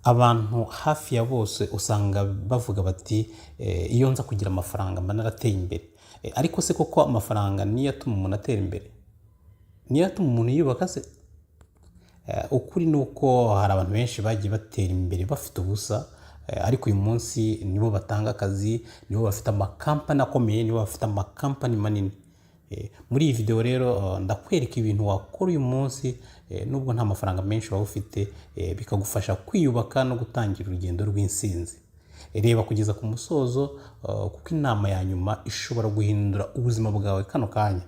Abantu hafi ya bose usanga bavuga bati iyo nza kugira amafaranga mba narateye imbere. Ariko se koko amafaranga niyo atuma umuntu atera imbere? Niyo atuma umuntu yiyubaka se? Ukuri ni uko hari abantu benshi bagiye batera imbere bafite ubusa, ariko uyu munsi nibo batanga akazi, nibo bafite amakampani akomeye, nibo bafite amakampani manini. Muri iyi video rero ndakwereka ibintu wakora uyu munsi nubwo nta mafaranga menshi waba ufite, bikagufasha kwiyubaka no gutangira urugendo rw'insinzi. Reba kugeza ku musozo kuko inama ya nyuma ishobora guhindura ubuzima bwawe kano kanya.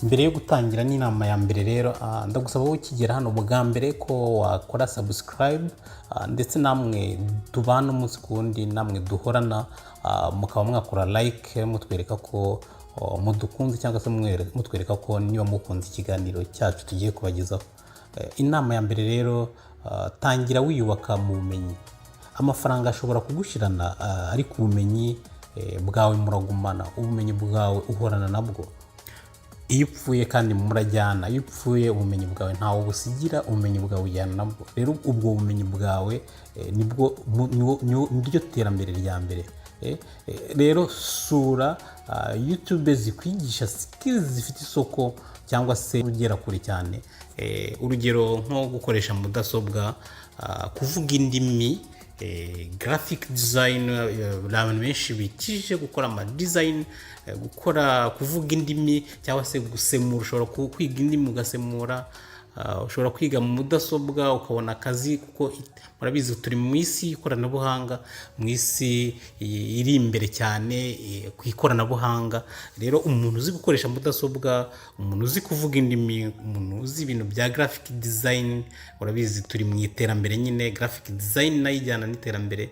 Mbere yo gutangira n'inama ya mbere rero ndagusaba wowe ukigera hano bwa mbere ko wakora subscribe, ndetse namwe tubana umunsi ku wundi, namwe duhorana mukaba mwakora like mutwereka ko mudukunze, cyangwa se mutwereka ko niba mukunze ikiganiro cyacu tugiye kubagezaho. Inama ya mbere rero, tangira wiyubaka mu bumenyi. Amafaranga ashobora kugushirana, ariko ubumenyi bwawe muragumana, ubumenyi bwawe uhorana nabwo. Iyo upfuye kandi murajyana, iyo upfuye ubumenyi bwawe ntawe busigira, ubumenyi bwawe ujyana nabwo. Rero ubwo bumenyi bwawe niryo terambere rya mbere. Rero sura YouTube zikwigisha skills zifite isoko, cyangwa se ugera kure cyane. Urugero nko gukoresha mudasobwa, kuvuga indimi, graphic design, abantu benshi bikije gukora ama design, kuvuga indimi, cyangwa se gusemura. Ushobora kwiga indimi ugasemura, ushobora kwiga mu mudasobwa ukabona akazi, kuko murabizi turi mu isi y'ikoranabuhanga, mu isi iri imbere cyane ku ikoranabuhanga. Rero umuntu uzi gukoresha mudasobwa, umuntu uzi kuvuga indimi, umuntu uzi ibintu bya graphic design, urabizi turi mu iterambere nyine. Graphic design nayo ijyana n'iterambere.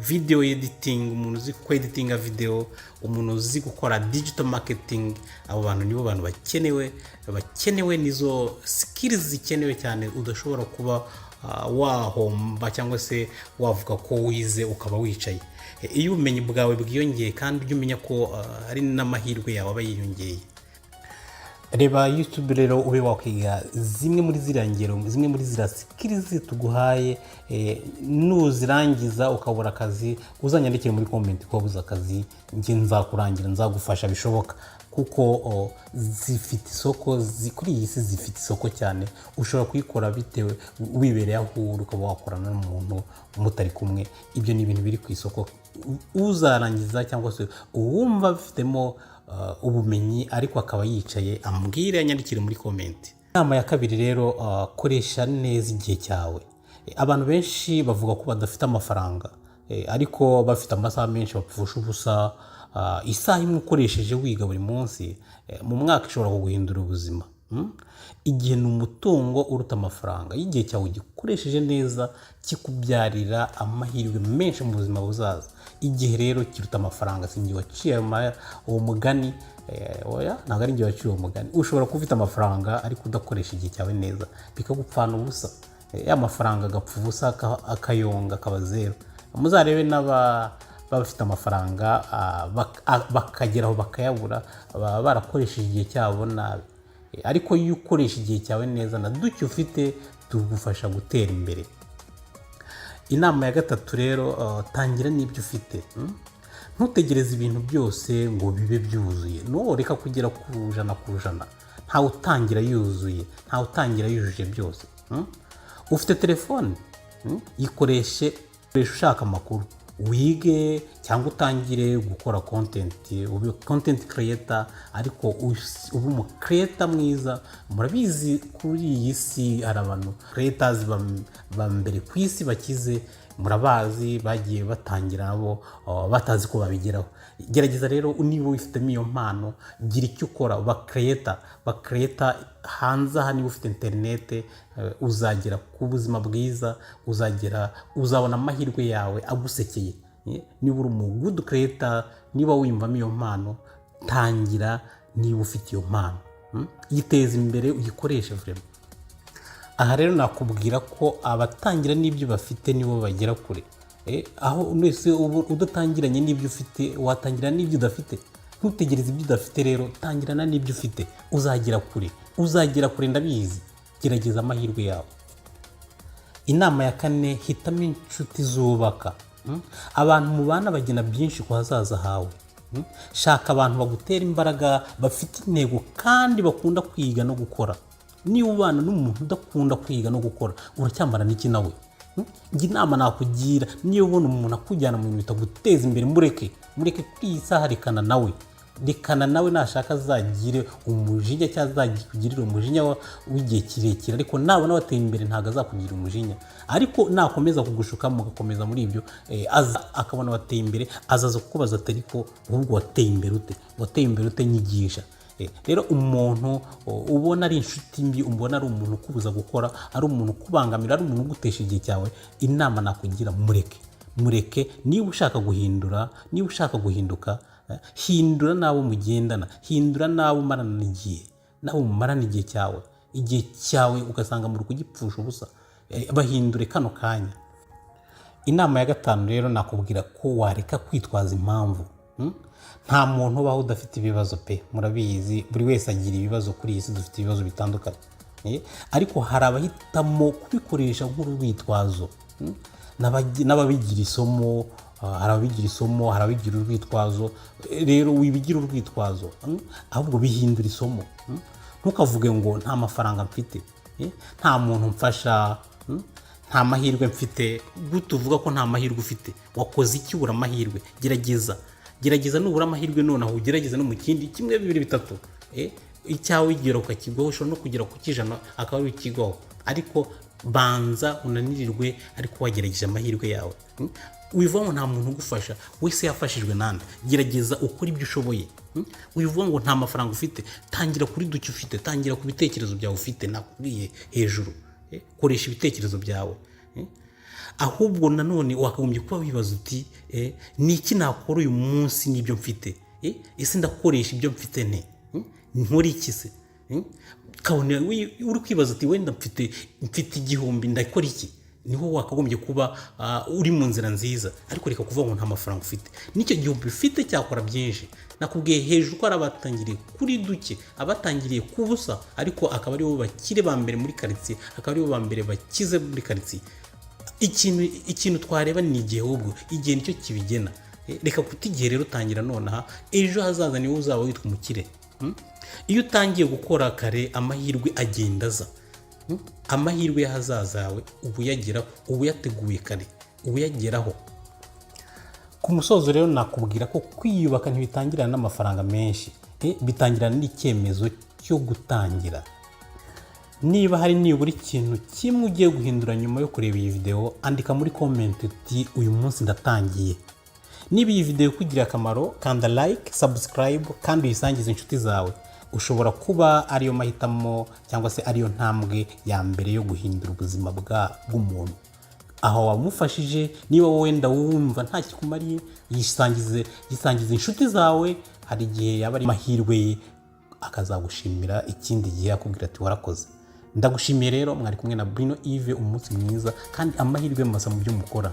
Video editing, umuntu uzi editinga video, umuntu uzi gukora digital marketing, abo bantu nibo bantu bakenewe, nizo skills zikenewe cyane. Udashobora kuba wahomba cyangwa se wavuga ko wize ukaba wicaye. Iyo ubumenyi bwawe bwiyongeye, kandi ujye umenya ko ari n'amahirwe yawe aba yiyongeye. Reba YouTube rero ube wakwiga zimwe muri ziriya ngero, zimwe muri ziriya skills tuguhaye. Nuzirangiza ukabura akazi, uzanyandikire muri comment ko wabuze akazi, njye nzakurangira, nzagufasha bishoboka, kuko zifite isoko. Kuri iyi si zifite isoko cyane. Ushobora kuyikora bitewe wibereye aho uri, ukaba wakorana n'umuntu mutari kumwe. Ibyo ni ibintu biri ku isoko. Uzarangiza cyangwa se uwumva bifitemo ubumenyi ariko akaba yicaye, ambwire, anyandikire muri comment. Inama ya kabiri rero, koresha neza igihe cyawe. Abantu benshi bavuga ko badafite amafaranga, ariko bafite amasaha menshi bapfusha ubusa. Isaha imwe ukoresheje wiga buri munsi, mu mwaka ishobora kuguhindura ubuzima. Igihe ni umutungo uruta amafaranga. Iyo igihe cyawe gikoresheje neza, kikubyarira amahirwe menshi mu buzima buzaza. Igihe rero kiruta amafaranga. Si njye waciye uwo mugani, oya, ntabwo ari njye waciye uwo mugani. Ushobora kuba ufite amafaranga ariko udakoresha igihe cyawe neza, bikagupfana ubusa. Ya mafaranga agapfa ubusa, akayonga, akaba zero. Muzarebe bafite amafaranga bakageraho bakayabura, baba barakoresheje igihe cyabo nabi. Ariko iyo ukoresha igihe cyawe neza, na duke ufite tugufasha gutera imbere. Inama ya gatatu rero, tangira n'ibyo ufite. Ntutegereze ibintu byose ngo bibe byuzuye. Reka kugera ku ijana ku ijana. Ntawe utangira yuzuye, ntawe utangira yujuje byose. Ufite telefone, yikoreshe ushaka amakuru, wige cyangwa utangire gukora content, ube content creator, ariko ube umu creator mwiza. Murabizi kuri iyi si hari abantu creators ba mbere ku isi bakize, murabazi, bagiye batangira nabo batazi ko babigeraho. Gerageza rero, niba wifitemo iyo mpano, gira icyo ukora, ba creator hanze aha. Niba ufite internet, uzagera ku buzima bwiza, uzabona amahirwe yawe agusekeye. Niba uri umu good creator, niba wiyumvamo iyo mpano, tangira. Niba ufite iyo mpano, yiteze imbere, uyikoreshe vraiment. aha rero nakubwira ko abatangira n'ibyo bafite nibo bagera kure. Aho wese udatangiranye n'ibyo ufite watangira n'ibyo udafite. Ntutegereze ibyo udafite rero, tangirana n'ibyo ufite, uzagera kure ndabizi. Gerageza amahirwe yawe. Inama ya 4, hitamo inshuti zubaka. Abantu mubana bagena byinshi ku hazaza hawe. Shaka abantu bagutera imbaraga, bafite intego kandi bakunda kwiga no gukora. Niba ubana n'umuntu udakunda kwiga no gukora, uracyambara n'iki nawe? Njye inama nakugira, niba ubona umuntu akujyana mu bintu bitaguteza imbere, mureke kuri iyi saha, rekana nawe nashaka azagire umujinya cyangwa azakugirira umujinya w'igihe kirekire, ariko nabona wateye imbere ntabwo azakugira umujinya. Ariko nakomeza kugushuka mugakomeza muri ibyo, akabona wateye imbere, azaza kukubaza ati ariko ahubwo wateye imbere ute nyigisha. Rero umuntu ubona ari inshuti mbi, ubona ari umuntu ukubuza gukora, ari umuntu ukubangamira, ari umuntu ugutesha igihe cyawe, inama nakugira mureke. Niba ushaka guhindura, niba ushaka guhinduka, hindura n'abo mugendana, hindura n'abo umarana igihe cyawe ugasanga muri kugipfusha ubusa, bahindure kano kanya. Inama ya 5 rero nakubwira ko wareka kwitwaza impamvu. Nta muntu ubaho udafite ibibazo pe, murabizi, buri wese agira ibibazo kuri iyi si, dufite ibibazo bitandukanye. Ariko hari abahitamo kubikoresha nk'urwitwazo, n'ababigira isomo, hari ababigira urwitwazo. Rero wibigira urwitwazo, ahubwo bihindura isomo. Ntukavuge ngo nta mafaranga mfite, nta muntu mfasha, nta mahirwe mfite. Gute uvuga ko nta mahirwe ufite? Wakoze iki ubura amahirwe? Gerageza nubura amahirwe nonaho ugerageza no mu kindi, 1, 2, 3. Icyawe igera ukakigwaho, ushobora no kugera ku kijana akaba ari ukigwaho, ariko banza unanirirwe, ariko wagerageje amahirwe yawe. Wivuga ngo nta muntu ugufasha, wese yafashijwe nande. Gerageza ukora ibyo ushoboye. Wivuga ngo nta mafaranga ufite, tangira kuri duke ufite, tangira ku bitekerezo byawe ufite, nakubwiye hejuru. Koresha ibitekerezo byawe. Ahubwo nanone wakagombye kuba wibaza uti niki nakora uyu munsi n'ibyo mfite? Ese ndakoresha ibyo mfite nte? Nkora iki se? Kabone uri kwibaza uti wenda mfite 1000, ndakora iki? Niho wakagombye kuba uri mu nzira nziza. Ariko reka kuvuga ngo nta mafaranga ufite. Nicyo 1000 ufite cyakora byinshi. Nakubwiye hejuru ko arabatangiriye kuri duke, abatangiriye kubusa, ariko akaba ari bo bakire ba mbere muri quartier, akaba ari bo ba mbere bakize muri quartier. Ikintu twareba ni igihe, ahubwo igihe nicyo kibigena. Reka kutigihe rero, utangira nonaha, ejo hazaza niwe uzaba witwa umukire. Iyo utangiye gukora kare, amahirwe agenda aza. Amahirwe y'ahazaza yawe ubu yageraho, ubu yateguye kare, ubu yageraho. Ku musozo rero nakubwira ko kwiyubaka ntibitangirana n'amafaranga menshi, bitangirana n'icyemezo cyo gutangira. Niba hari nibura ikintu kimwe ugiye guhindura nyuma yo kureba iyi video, andika muri comment uti uyu munsi ndatangiye. Niba iyi video ikugiriye akamaro, kanda like, subscribe kandi uyisangize inshuti zawe. Ushobora kuba ariyo mahitamo cyangwa se ariyo ntambwe ya mbere yo guhindura ubuzima bw'umuntu. Aho wamufashije, niba wowe wenda wumva nta kikumariye, yisangize inshuti zawe, hari igihe yaba ari mahirwe ye akazagushimira ikindi gihe akubwira ati warakoze. Ndagushimiye rero, mwari kumwe na Bruno Yves, umunsi mwiza kandi amahirwe masa mu byo mukora.